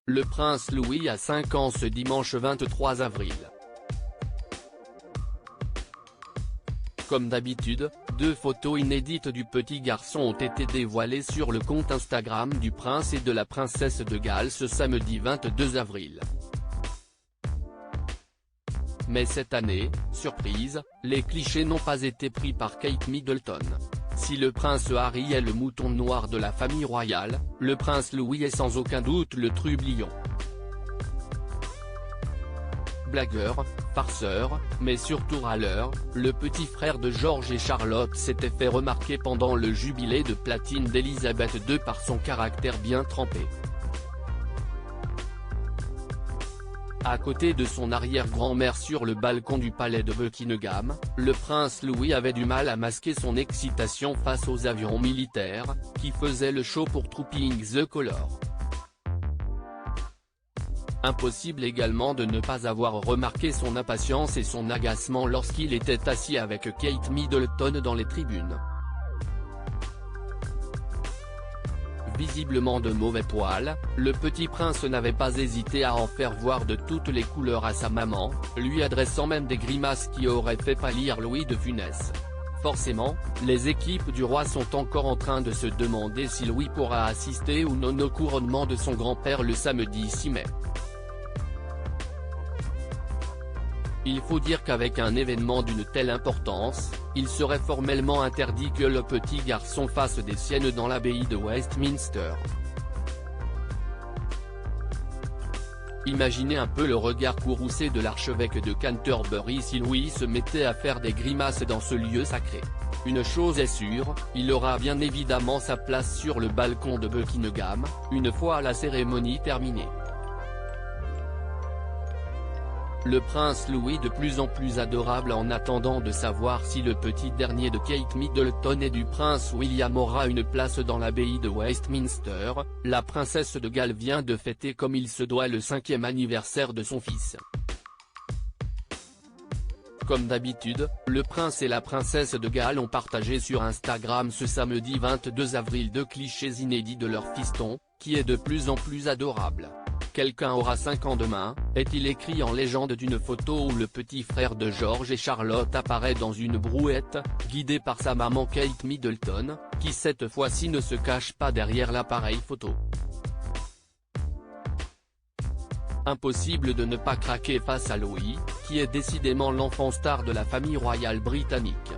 Le prince Louis a 5 ans ce dimanche 23 avril. Comme d'habitude, 2 photos inédites du petit garçon ont été dévoilées sur le compte Instagram du prince et de la princesse de Galles ce samedi 22 avril. Mais cette année, surprise, les clichés n'ont pas été pris par Kate Middleton. Si le prince Harry est le mouton noir de la famille royale, le prince Louis est sans aucun doute le trublion. Blagueur, farceur, mais surtout râleur, le petit frère de George et Charlotte s'était fait remarquer pendant le jubilé de platine d'Elisabeth II par son caractère bien trempé. À côté de son arrière-grand-mère sur le balcon du palais de Buckingham, le prince Louis avait du mal à masquer son excitation face aux avions militaires, qui faisaient le show pour Trooping the Colour. Impossible également de ne pas avoir remarqué son impatience et son agacement lorsqu'il était assis avec Kate Middleton dans les tribunes. Visiblement de mauvais poil, le petit prince n'avait pas hésité à en faire voir de toutes les couleurs à sa maman, lui adressant même des grimaces qui auraient fait pâlir Louis de Funès. Forcément, les équipes du roi sont encore en train de se demander si Louis pourra assister ou non au couronnement de son grand-père le samedi 6 mai. Il faut dire qu'avec un événement d'une telle importance, il serait formellement interdit que le petit garçon fasse des siennes dans l'abbaye de Westminster. Imaginez un peu le regard courroucé de l'archevêque de Canterbury si Louis se mettait à faire des grimaces dans ce lieu sacré. Une chose est sûre, il aura bien évidemment sa place sur le balcon de Buckingham, une fois la cérémonie terminée. Le prince Louis de plus en plus adorable en attendant de savoir si le petit dernier de Kate Middleton et du prince William aura une place dans l'abbaye de Westminster, la princesse de Galles vient de fêter comme il se doit le 5e anniversaire de son fils. Comme d'habitude, le prince et la princesse de Galles ont partagé sur Instagram ce samedi 22 avril 2 clichés inédits de leur fiston, qui est de plus en plus adorable. Quelqu'un aura 5 ans demain, est-il écrit en légende d'une photo où le petit frère de George et Charlotte apparaît dans une brouette, guidé par sa maman Kate Middleton, qui cette fois-ci ne se cache pas derrière l'appareil photo. Impossible de ne pas craquer face à Louis, qui est décidément l'enfant star de la famille royale britannique.